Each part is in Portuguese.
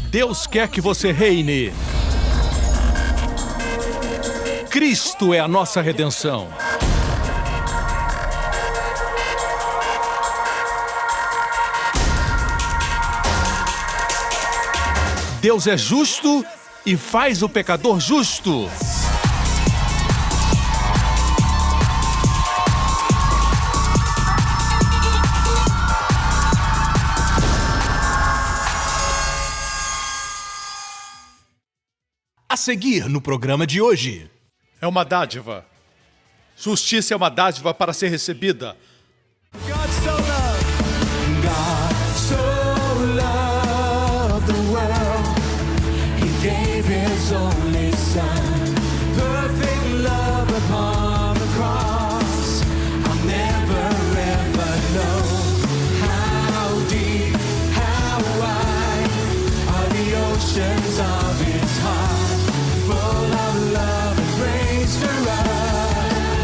Deus quer que você reine. Cristo é a nossa redenção. Deus é justo e faz o pecador justo. A seguir no programa de hoje. É uma dádiva. Justiça é uma dádiva para ser recebida. God so loved the world, He gave His only Son. Perfect love upon the cross. I'll never ever know how deep, how wide are the oceans of His heart, full of love and grace for us.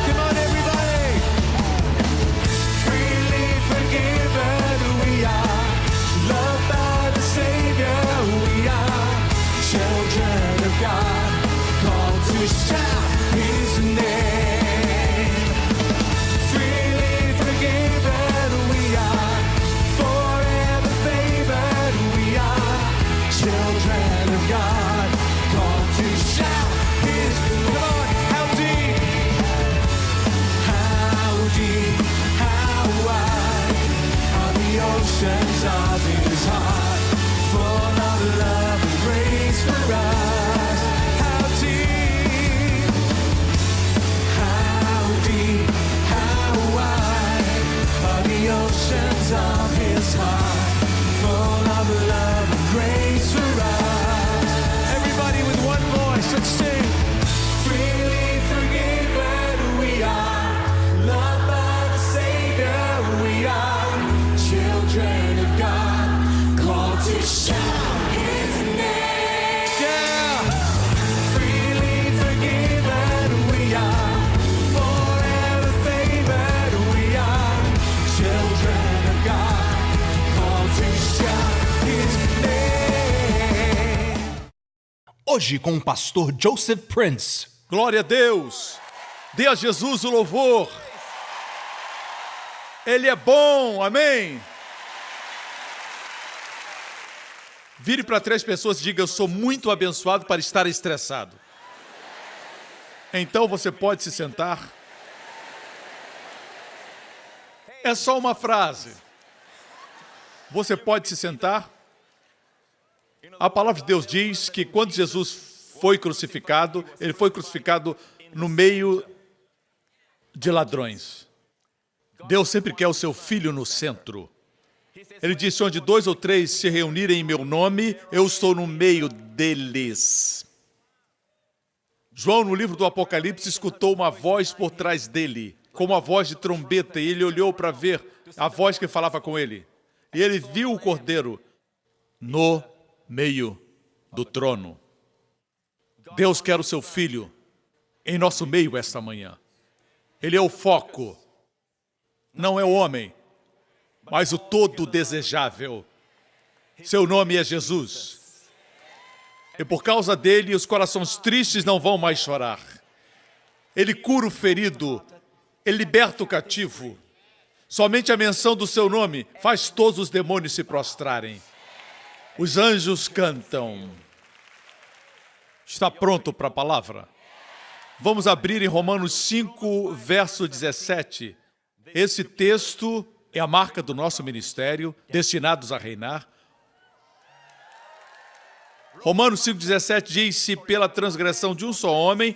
Come on, everybody! Freely forgiven we are, loved by the Savior we are, children of God, called to shout His name. Freely forgiven we are, forever favored we are, children of God, called to shout His name. Lord, how deep, how wide are the oceans of His heart, full of love and grace for us. How deep, how wide are the oceans of His heart, full of love and grace for us. Everybody with one voice, let's sing. Freely forgiven we are, loved by the Savior we are, children of God, called to shout His name. Yeah! Freely forgiven we are, forever favored we are, children of God, called to shout His name. Hoje com o pastor Joseph Prince. Glória a Deus. Dê a Jesus o louvor. Ele é bom, amém? Vire para 3 pessoas e diga: eu sou muito abençoado para estar estressado. Então você pode se sentar. É só uma frase. Você pode se sentar. A palavra de Deus diz que quando Jesus foi crucificado, Ele foi crucificado no meio de ladrões. Deus sempre quer o seu filho no centro. Ele disse: onde 2 ou 3 se reunirem em meu nome, eu estou no meio deles. João, no livro do Apocalipse, escutou uma voz por trás dele, como a voz de trombeta, e ele olhou para ver a voz que falava com ele. E ele viu o Cordeiro no meio do trono. Deus quer o seu filho em nosso meio esta manhã. Ele é o foco. Não é o homem, mas o todo desejável. Seu nome é Jesus. E por causa dele, os corações tristes não vão mais chorar. Ele cura o ferido, ele liberta o cativo. Somente a menção do seu nome faz todos os demônios se prostrarem. Os anjos cantam. Está pronto para a palavra? Vamos abrir em Romanos 5, verso 17. Esse texto é a marca do nosso ministério, destinados a reinar. Romanos 5,17 diz: se pela transgressão de um só homem,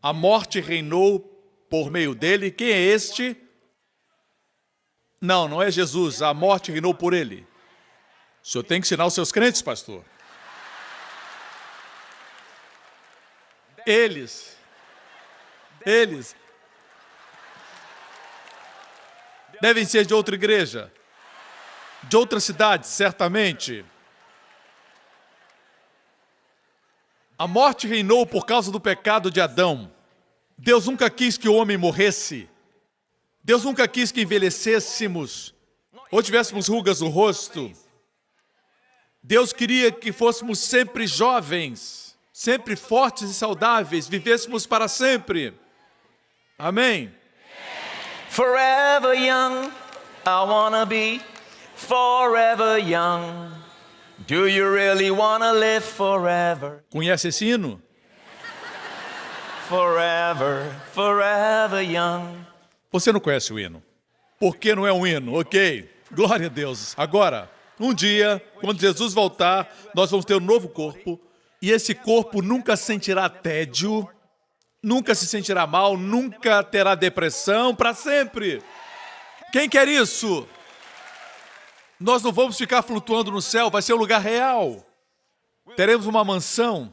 a morte reinou por meio dele. Quem é este? Não é Jesus, a morte reinou por ele. O senhor tem que ensinar os seus crentes, pastor. Eles devem ser de outra igreja, de outra cidade, certamente. A morte reinou por causa do pecado de Adão. Deus nunca quis que o homem morresse. Deus nunca quis que envelhecêssemos ou tivéssemos rugas no rosto. Deus queria que fôssemos sempre jovens, sempre fortes e saudáveis, vivêssemos para sempre. Amém? Forever young, I wanna be forever young. Do you really wanna live forever? Conhece esse hino? Forever, forever young. Você não conhece o hino. Por que não é um hino? Ok, glória a Deus. Agora, um dia, quando Jesus voltar, nós vamos ter um novo corpo. E esse corpo nunca sentirá tédio, nunca se sentirá mal, nunca terá depressão, para sempre. Quem quer isso? Nós não vamos ficar flutuando no céu, vai ser um lugar real. Teremos uma mansão,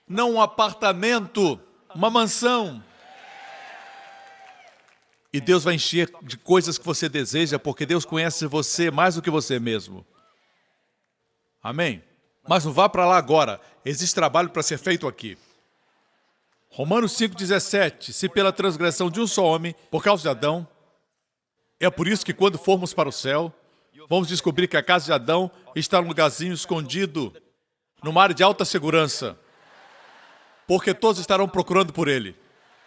não um apartamento, uma mansão. E Deus vai encher de coisas que você deseja, porque Deus conhece você mais do que você mesmo. Amém? Mas não vá para lá agora, existe trabalho para ser feito aqui. Romanos 5,17, se pela transgressão de um só homem, por causa de Adão, é por isso que quando formos para o céu, vamos descobrir que a casa de Adão está num lugarzinho escondido, numa área de alta segurança, porque todos estarão procurando por ele.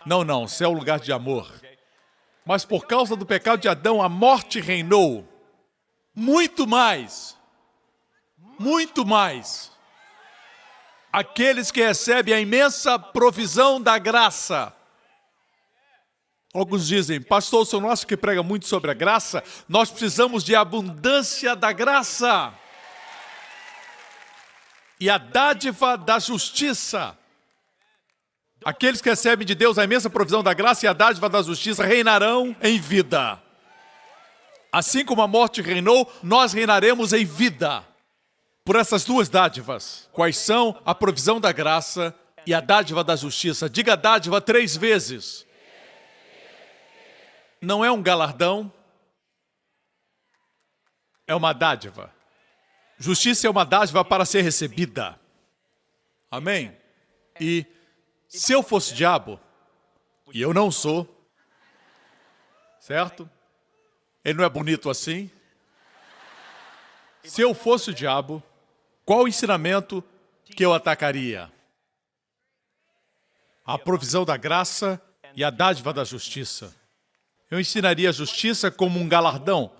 Não, o céu é um lugar de amor. Mas por causa do pecado de Adão, a morte reinou. Muito mais. Aqueles que recebem a imensa provisão da graça. Alguns dizem, pastor, o senhor não acha que prega muito sobre a graça? Nós precisamos de abundância da graça. E a dádiva da justiça. Aqueles que recebem de Deus a imensa provisão da graça e a dádiva da justiça reinarão em vida. Assim como a morte reinou, nós reinaremos em vida. Por essas duas dádivas. Quais são a provisão da graça e a dádiva da justiça? Diga dádiva 3 vezes. Não é um galardão, é uma dádiva. Justiça é uma dádiva para ser recebida. Amém? E se eu fosse diabo, e eu não sou, certo? Ele não é bonito assim. Se eu fosse o diabo, qual o ensinamento que eu atacaria? A provisão da graça e a dádiva da justiça. Eu ensinaria a justiça como um galardão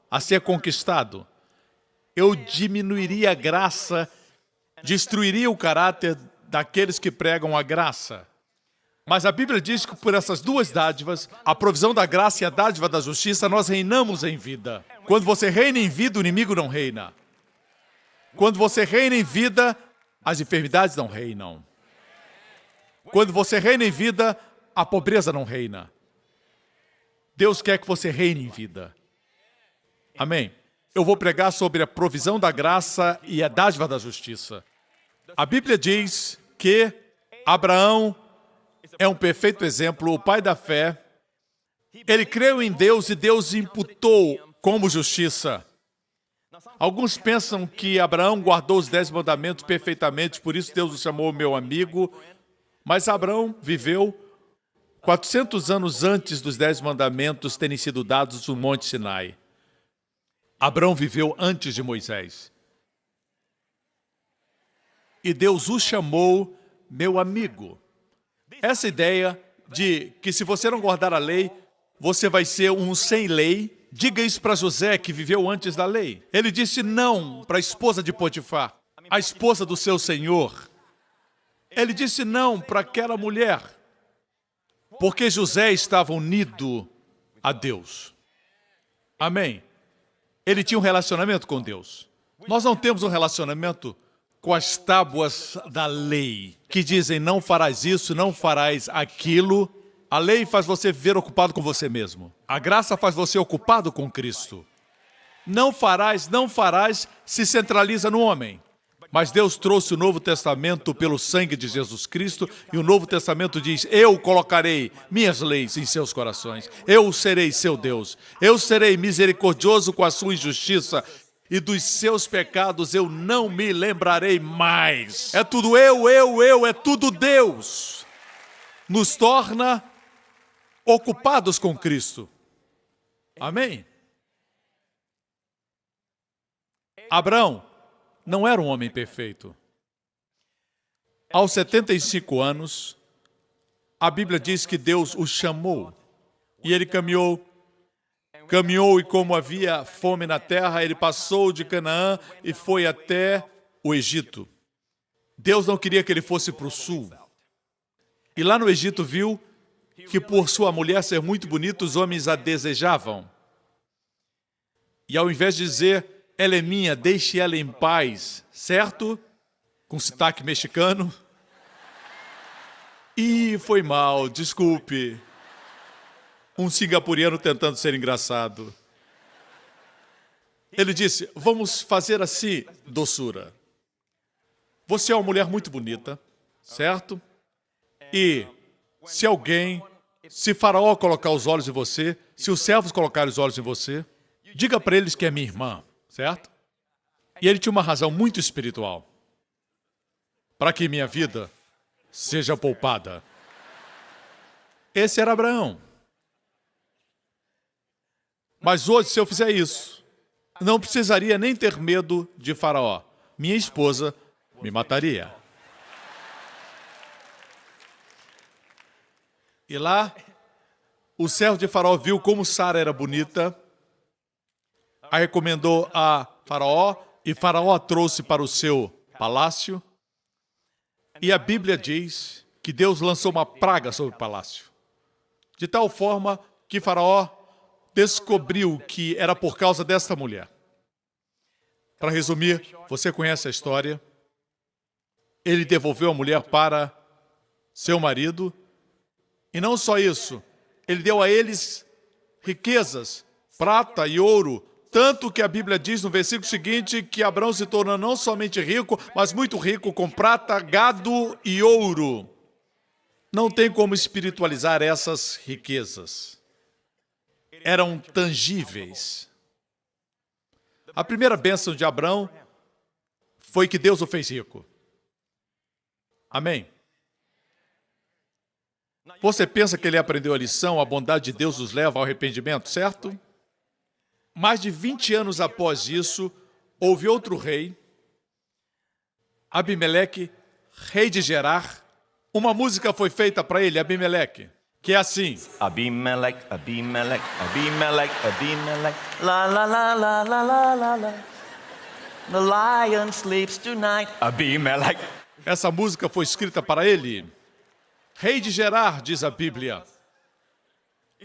a ser conquistado. Eu diminuiria a graça, destruiria o caráter daqueles que pregam a graça. Mas a Bíblia diz que por essas duas dádivas, a provisão da graça e a dádiva da justiça, nós reinamos em vida. Quando você reina em vida, o inimigo não reina. Quando você reina em vida, as enfermidades não reinam. Quando você reina em vida, a pobreza não reina. Deus quer que você reine em vida. Amém? Eu vou pregar sobre a provisão da graça e a dádiva da justiça. A Bíblia diz que Abraão é um perfeito exemplo, o pai da fé. Ele creu em Deus e Deus imputou como justiça. Alguns pensam que Abraão guardou os 10 mandamentos perfeitamente, por isso Deus o chamou meu amigo. Mas Abraão viveu 400 anos antes dos 10 mandamentos terem sido dados no Monte Sinai. Abraão viveu antes de Moisés. E Deus o chamou meu amigo. Essa ideia de que se você não guardar a lei, você vai ser um sem lei. Diga isso para José, que viveu antes da lei. Ele disse não para a esposa de Potifar, a esposa do seu senhor. Ele disse não para aquela mulher, porque José estava unido a Deus. Amém? Ele tinha um relacionamento com Deus. Nós não temos um relacionamento com as tábuas da lei, que dizem não farás isso, não farás aquilo. A lei faz você viver ocupado com você mesmo. A graça faz você ocupado com Cristo. Não farás, se centraliza no homem. Mas Deus trouxe o Novo Testamento pelo sangue de Jesus Cristo, e o Novo Testamento diz, eu colocarei minhas leis em seus corações. Eu serei seu Deus. Eu serei misericordioso com a sua injustiça, e dos seus pecados eu não me lembrarei mais. É tudo eu, é tudo Deus. Nos torna ocupados com Cristo. Amém? Abraão não era um homem perfeito. Aos 75 anos, a Bíblia diz que Deus o chamou. E ele caminhou e como havia fome na terra, ele passou de Canaã e foi até o Egito. Deus não queria que ele fosse para o sul. E lá no Egito viu que por sua mulher ser muito bonita, os homens a desejavam. E ao invés de dizer, ela é minha, deixe ela em paz, certo? Com sotaque mexicano. Ih, foi mal, desculpe. Um singapuriano tentando ser engraçado. Ele disse, vamos fazer assim, doçura. Você é uma mulher muito bonita, certo? E se Faraó colocar os olhos em você, se os servos colocarem os olhos em você, diga para eles que é minha irmã, certo? E ele tinha uma razão muito espiritual. Para que minha vida seja poupada. Esse era Abraão. Mas hoje, se eu fizer isso, não precisaria nem ter medo de Faraó. Minha esposa me mataria. E lá, o servo de Faraó viu como Sara era bonita, a recomendou a Faraó, e Faraó a trouxe para o seu palácio. E a Bíblia diz que Deus lançou uma praga sobre o palácio, de tal forma que Faraó descobriu que era por causa desta mulher. Para resumir, você conhece a história. Ele devolveu a mulher para seu marido. E não só isso, ele deu a eles riquezas, prata e ouro, tanto que a Bíblia diz no versículo seguinte que Abraão se tornou não somente rico, mas muito rico com prata, gado e ouro. Não tem como espiritualizar essas riquezas. Eram tangíveis. A primeira bênção de Abraão foi que Deus o fez rico. Amém? Você pensa que ele aprendeu a lição, a bondade de Deus nos leva ao arrependimento, certo? Mais de 20 anos após isso, houve outro rei, Abimeleque, rei de Gerar. Uma música foi feita para ele, Abimeleque, que é assim. Abimelech, Abimelech, Abimelech, Abimelech, la la la la la la la la. The lion sleeps tonight. Abimelech. Essa música foi escrita para ele. Rei de Gerar, diz a Bíblia.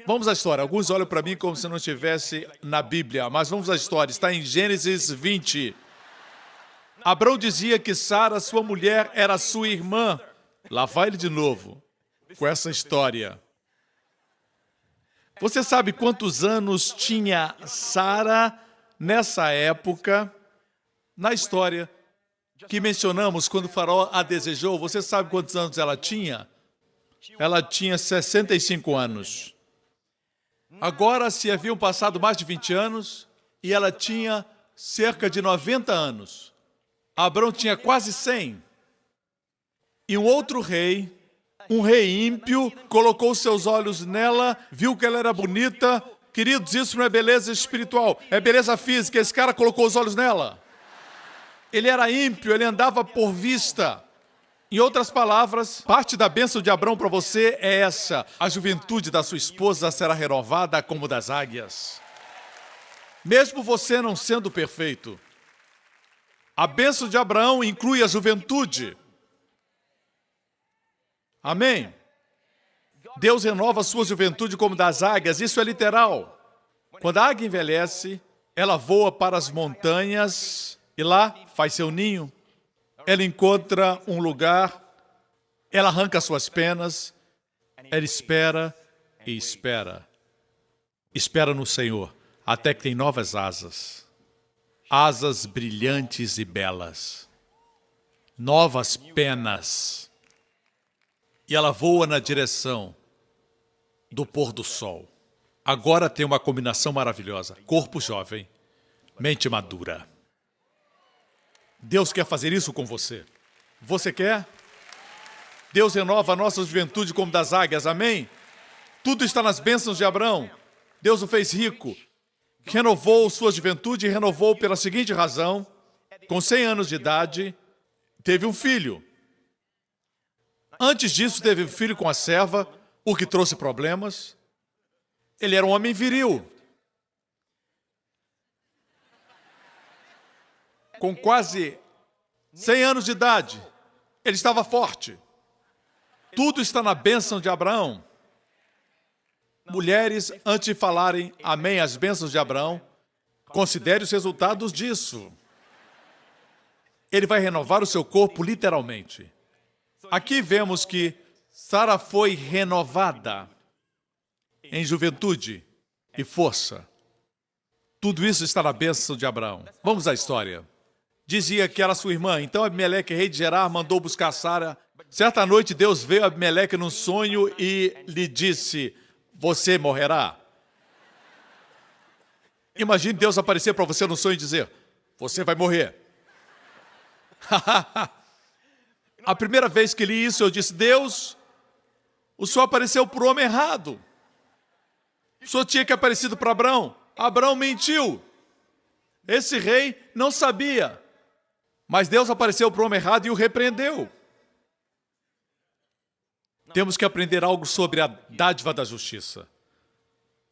Vamos à história. Alguns olham para mim como se não estivesse na Bíblia, mas vamos à história. Está em Gênesis 20. Abraão dizia que Sara, sua mulher, era sua irmã. Lá vai ele de novo, com essa história. Você sabe quantos anos tinha Sara nessa época? Na história que mencionamos, quando Faraó a desejou, você sabe quantos anos ela tinha? Ela tinha 65 anos. Agora se haviam passado mais de 20 anos e ela tinha cerca de 90 anos. Abraão tinha quase 100. E um outro rei, um rei ímpio, colocou seus olhos nela, viu que ela era bonita. Queridos, isso não é beleza espiritual, é beleza física. Esse cara colocou os olhos nela. Ele era ímpio, ele andava por vista. Em outras palavras, parte da bênção de Abraão para você é essa. A juventude da sua esposa será renovada como das águias. Mesmo você não sendo perfeito, a bênção de Abraão inclui a juventude. Amém? Deus renova a sua juventude como das águias, isso é literal. Quando a águia envelhece, ela voa para as montanhas e lá faz seu ninho. Ela encontra um lugar, ela arranca suas penas, ela espera e espera. Espera no Senhor, até que tem novas asas. Asas brilhantes e belas. Novas penas. E ela voa na direção do pôr do sol. Agora tem uma combinação maravilhosa. Corpo jovem, mente madura. Deus quer fazer isso com você. Você quer? Deus renova a nossa juventude como das águias, amém? Tudo está nas bênçãos de Abraão. Deus o fez rico. Renovou sua juventude e renovou pela seguinte razão. com 100 anos de idade, teve um filho. Antes disso, teve um filho com a serva, o que trouxe problemas. Ele era um homem viril. Com quase 100 anos de idade, ele estava forte. Tudo está na bênção de Abraão. Mulheres, antes de falarem amém às bênçãos de Abraão, considere os resultados disso. Ele vai renovar o seu corpo literalmente. Aqui vemos que Sara foi renovada em juventude e força. Tudo isso está na bênção de Abraão. Vamos à história. Dizia que era sua irmã, então Abimeleque, rei de Gerar, mandou buscar Sara. Certa noite, Deus veio a Abimeleque num sonho e lhe disse: você morrerá. Imagine Deus aparecer para você no sonho e dizer: você vai morrer. A primeira vez que li isso, eu disse: Deus, o Senhor apareceu para o homem errado. O Senhor tinha que aparecido para Abraão. Abraão mentiu. Esse rei não sabia. Mas Deus apareceu para o homem errado e o repreendeu. Temos que aprender algo sobre a dádiva da justiça.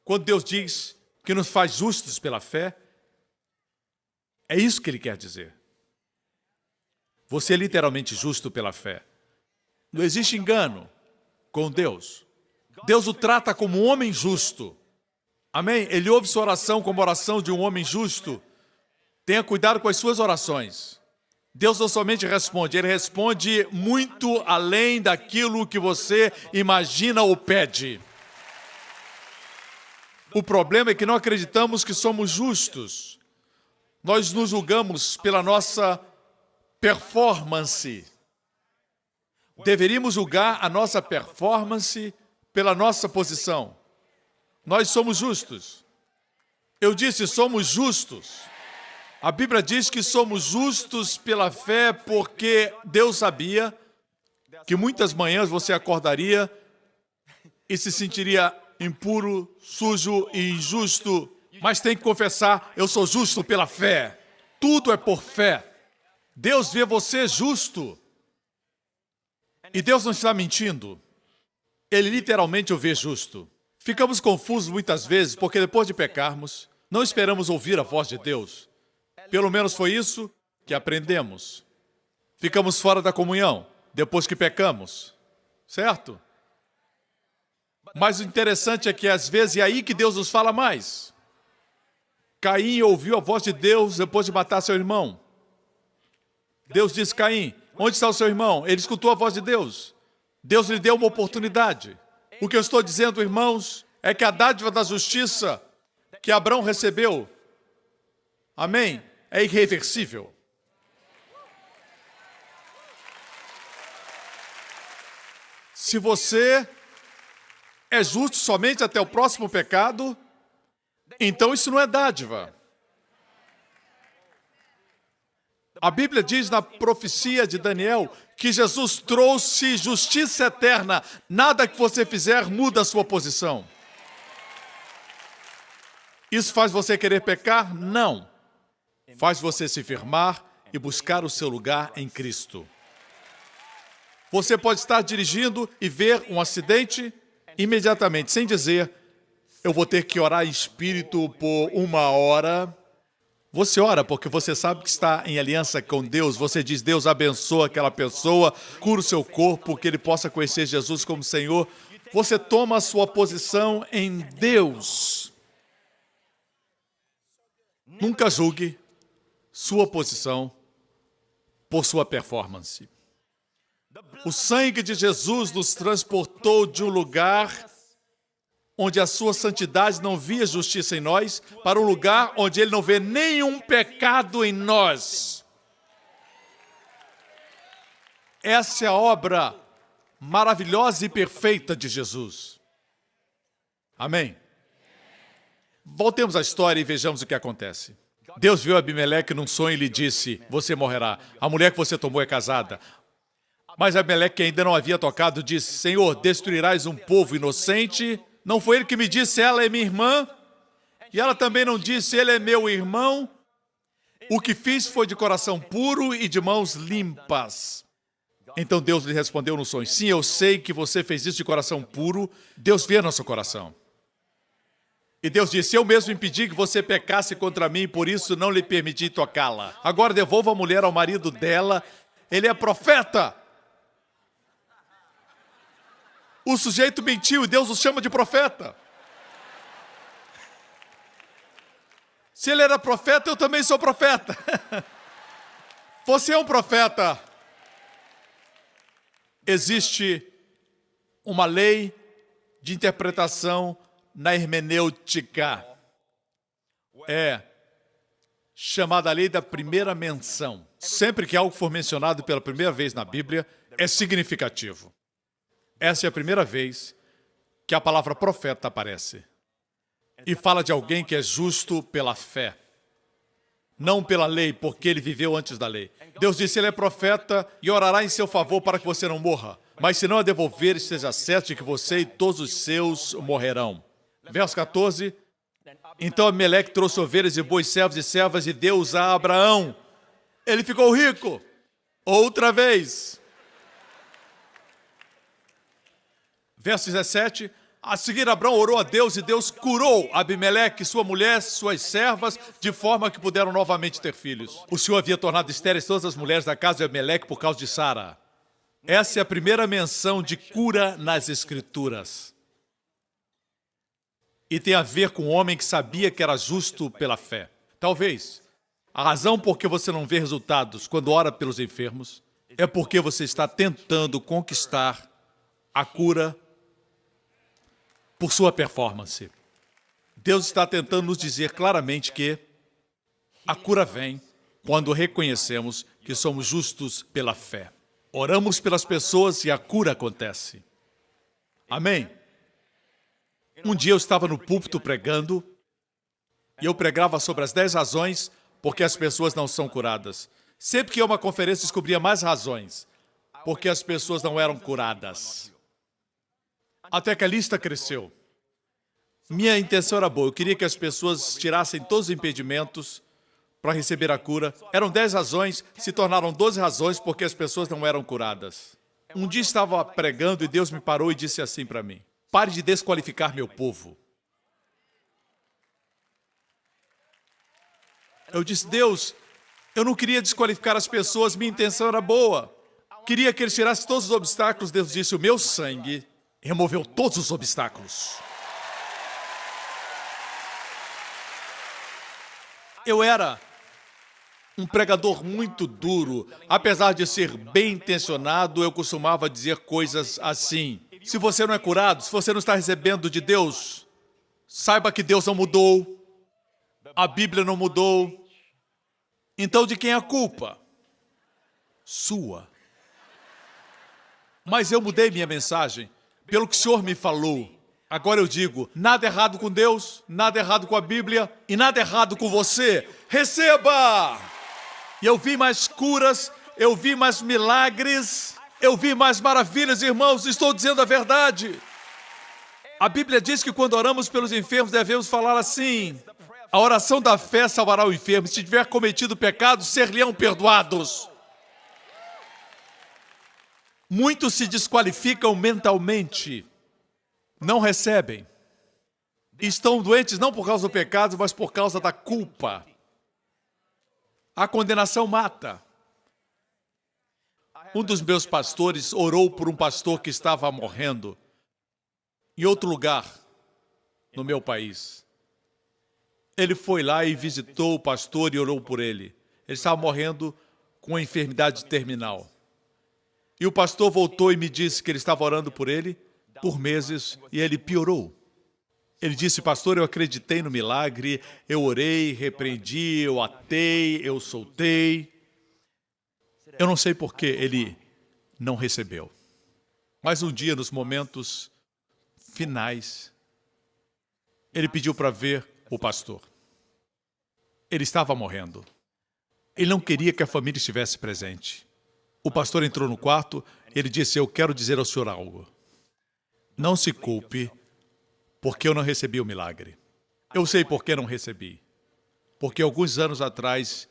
Quando Deus diz que nos faz justos pela fé, é isso que Ele quer dizer. Você é literalmente justo pela fé. Não existe engano com Deus. Deus o trata como um homem justo. Amém? Ele ouve sua oração como a oração de um homem justo. Tenha cuidado com as suas orações. Deus não somente responde, Ele responde muito além daquilo que você imagina ou pede. O problema é que não acreditamos que somos justos. Nós nos julgamos pela nossa performance. Deveríamos julgar a nossa performance pela nossa posição. Nós somos justos. Eu disse, somos justos. A Bíblia diz que somos justos pela fé porque Deus sabia que muitas manhãs você acordaria e se sentiria impuro, sujo e injusto, mas tem que confessar, eu sou justo pela fé. Tudo é por fé. Deus vê você justo. E Deus não está mentindo. Ele literalmente o vê justo. Ficamos confusos muitas vezes porque depois de pecarmos, não esperamos ouvir a voz de Deus. Pelo menos foi isso que aprendemos. Ficamos fora da comunhão depois que pecamos, certo? Mas o interessante é que às vezes é aí que Deus nos fala mais. Caim ouviu a voz de Deus depois de matar seu irmão. Deus disse: Caim, onde está o seu irmão? Ele escutou a voz de Deus. Deus lhe deu uma oportunidade. O que eu estou dizendo, irmãos, é que a dádiva da justiça que Abraão recebeu, amém, é irreversível. Se você é justo somente até o próximo pecado, então isso não é dádiva. A Bíblia diz na profecia de Daniel que Jesus trouxe justiça eterna. Nada que você fizer muda a sua posição. Isso faz você querer pecar? Não. Faz você se firmar e buscar o seu lugar em Cristo. Você pode estar dirigindo e ver um acidente imediatamente, sem dizer, eu vou ter que orar em espírito por 1 hora. Você ora porque você sabe que está em aliança com Deus. Você diz, Deus abençoa aquela pessoa, cura o seu corpo, que ele possa conhecer Jesus como Senhor. Você toma a sua posição em Deus. Nunca julgue sua posição por sua performance. O sangue de Jesus nos transportou de um lugar onde a sua santidade não via justiça em nós, para um lugar onde ele não vê nenhum pecado em nós. Essa é a obra maravilhosa e perfeita de Jesus. Amém? Voltemos à história e vejamos o que acontece. Deus viu Abimeleque num sonho e lhe disse, você morrerá. A mulher que você tomou é casada. Mas Abimeleque, que ainda não havia tocado, disse, Senhor, destruirás um povo inocente? Não foi ele que me disse, ela é minha irmã? E ela também não disse, ele é meu irmão? O que fiz foi de coração puro e de mãos limpas. Então Deus lhe respondeu no sonho: sim, eu sei que você fez isso de coração puro. Deus vê nosso coração. E Deus disse: eu mesmo impedi que você pecasse contra mim, por isso não lhe permiti tocá-la. Agora devolva a mulher ao marido dela. Ele é profeta. O sujeito mentiu e Deus o chama de profeta. Se ele era profeta, eu também sou profeta. Você é um profeta. Existe uma lei de interpretação na hermenêutica. É chamada a lei da primeira menção. Sempre que algo for mencionado pela primeira vez na Bíblia, é significativo. Essa é a primeira vez que a palavra profeta aparece. E fala de alguém que é justo pela fé. Não pela lei, porque ele viveu antes da lei. Deus disse: ele é profeta e orará em seu favor para que você não morra. Mas se não a devolver, esteja certo de que você e todos os seus morrerão. Verso 14. Então Abimeleque trouxe ovelhas e bois, servos e servas e deu-os a Abraão. Ele ficou rico. Outra vez. Verso 17. A seguir, Abraão orou a Deus e Deus curou Abimeleque, sua mulher, suas servas, de forma que puderam novamente ter filhos. O Senhor havia tornado estéreis todas as mulheres da casa de Abimeleque por causa de Sara. Essa é a primeira menção de cura nas Escrituras. E tem a ver com um homem que sabia que era justo pela fé. Talvez a razão por que você não vê resultados quando ora pelos enfermos é porque você está tentando conquistar a cura por sua performance. Deus está tentando nos dizer claramente que a cura vem quando reconhecemos que somos justos pela fé. Oramos pelas pessoas e a cura acontece. Amém? Um dia eu estava no púlpito pregando e eu pregava sobre as 10 razões porque as pessoas não são curadas. Sempre que ia a uma conferência, descobria mais razões porque as pessoas não eram curadas. Até que a lista cresceu. Minha intenção era boa. Eu queria que as pessoas tirassem todos os impedimentos para receber a cura. Eram 10 razões, se tornaram 12 razões porque as pessoas não eram curadas. Um dia estava pregando e Deus me parou e disse assim para mim: pare de desqualificar meu povo. Eu disse: Deus, eu não queria desqualificar as pessoas, minha intenção era boa. Queria que eles tirassem todos os obstáculos. Deus disse: o meu sangue removeu todos os obstáculos. Eu era um pregador muito duro. Apesar de ser bem intencionado, eu costumava dizer coisas assim: se você não é curado, se você não está recebendo de Deus, saiba que Deus não mudou, a Bíblia não mudou. Então de quem é a culpa? Sua. Mas eu mudei minha mensagem pelo que o Senhor me falou. Agora eu digo: nada errado com Deus, nada errado com a Bíblia e nada errado com você. Receba! E eu vi mais curas, eu vi mais milagres, eu vi mais maravilhas, irmãos, estou dizendo a verdade. A Bíblia diz que quando oramos pelos enfermos devemos falar assim: a oração da fé salvará o enfermo, se tiver cometido pecado, ser-lhe-ão perdoados. Muitos se desqualificam mentalmente, não recebem. Estão doentes não por causa do pecado, mas por causa da culpa. A condenação mata. Um dos meus pastores orou por um pastor que estava morrendo em outro lugar no meu país. Ele foi lá e visitou o pastor e orou por ele. Ele estava morrendo com uma enfermidade terminal. E o pastor voltou e me disse que ele estava orando por ele por meses e ele piorou. Ele disse: pastor, eu acreditei no milagre, eu orei, repreendi, eu atei, eu soltei. Eu não sei por que ele não recebeu. Mas um dia, nos momentos finais, ele pediu para ver o pastor. Ele estava morrendo. Ele não queria que a família estivesse presente. O pastor entrou no quarto, ele disse: eu quero dizer ao senhor algo. Não se culpe porque eu não recebi o milagre. Eu sei por que não recebi. Porque alguns anos atrás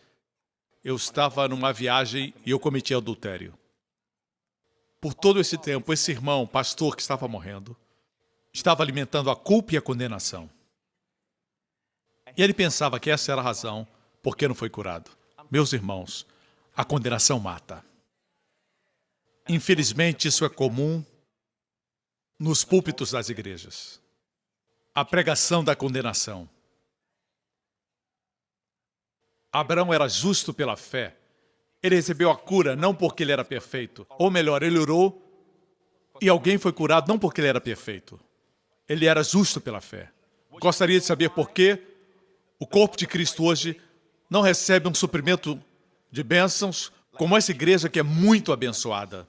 eu estava numa viagem e eu cometi adultério. Por todo esse tempo, esse irmão, pastor que estava morrendo, estava alimentando a culpa e a condenação. E ele pensava que essa era a razão por que não foi curado. Meus irmãos, a condenação mata. Infelizmente, isso é comum nos púlpitos das igrejas. A pregação da condenação. Abraão era justo pela fé. Ele recebeu a cura não porque ele era perfeito. Ou melhor, ele orou e alguém foi curado não porque ele era perfeito. Ele era justo pela fé. Gostaria de saber por que o corpo de Cristo hoje não recebe um suprimento de bênçãos como essa igreja que é muito abençoada.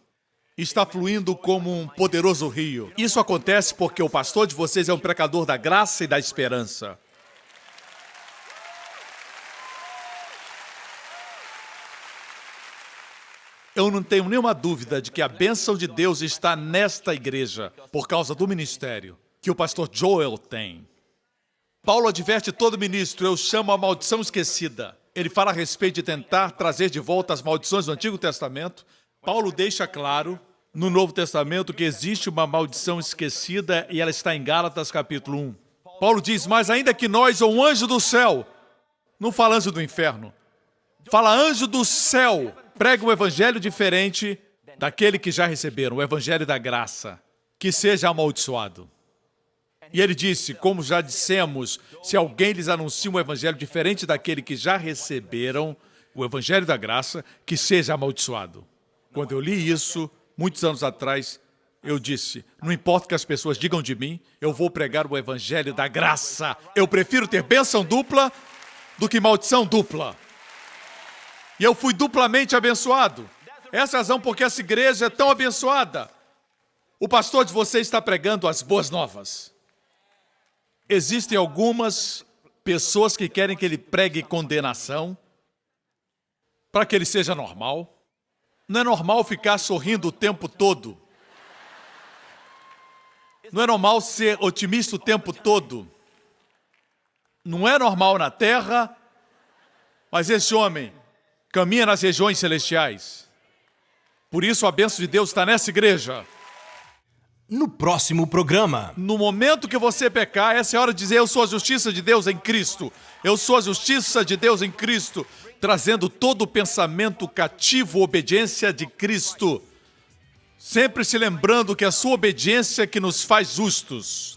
Está fluindo como um poderoso rio. Isso acontece porque o pastor de vocês é um pregador da graça e da esperança. Eu não tenho nenhuma dúvida de que a bênção de Deus está nesta igreja por causa do ministério que o pastor Joel tem. Paulo adverte todo ministro, eu chamo a maldição esquecida. Ele fala a respeito de tentar trazer de volta as maldições do Antigo Testamento. Paulo deixa claro no Novo Testamento que existe uma maldição esquecida e ela está em Gálatas capítulo 1. Paulo diz, mas ainda que nós ou um anjo do céu, não fala anjo do inferno, fala anjo do céu, prega um evangelho diferente daquele que já receberam, o evangelho da graça, que seja amaldiçoado. E ele disse, como já dissemos, se alguém lhes anuncia um evangelho diferente daquele que já receberam, o evangelho da graça, que seja amaldiçoado. Quando eu li isso, muitos anos atrás, eu disse, não importa o que as pessoas digam de mim, eu vou pregar o evangelho da graça. Eu prefiro ter bênção dupla do que maldição dupla. E eu fui duplamente abençoado. Essa é a razão porque essa igreja é tão abençoada. O pastor de vocês está pregando as boas novas. Existem algumas pessoas que querem que ele pregue condenação para que ele seja normal. Não é normal ficar sorrindo o tempo todo. Não é normal ser otimista o tempo todo. Não é normal na terra, mas esse homem caminha nas regiões celestiais. Por isso a bênção de Deus está nessa igreja. No próximo programa. No momento que você pecar, essa é a hora de dizer, eu sou a justiça de Deus em Cristo. Eu sou a justiça de Deus em Cristo. Trazendo todo o pensamento cativo à obediência de Cristo. Sempre se lembrando que é a sua obediência que nos faz justos.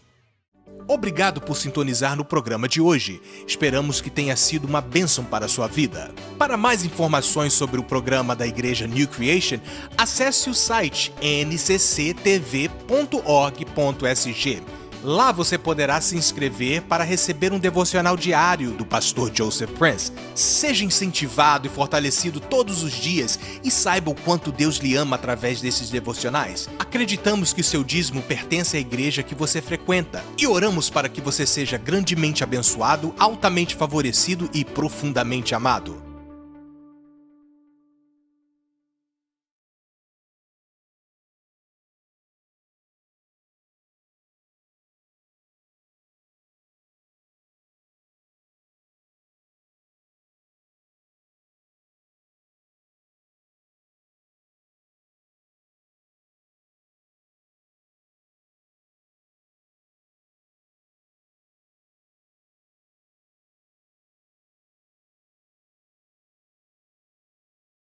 Obrigado por sintonizar no programa de hoje. Esperamos que tenha sido uma bênção para a sua vida. Para mais informações sobre o programa da Igreja New Creation, acesse o site ncctv.org.sg. Lá você poderá se inscrever para receber um devocional diário do pastor Joseph Prince. Seja incentivado e fortalecido todos os dias e saiba o quanto Deus lhe ama através desses devocionais. Acreditamos que seu dízimo pertence à igreja que você frequenta e oramos para que você seja grandemente abençoado, altamente favorecido e profundamente amado.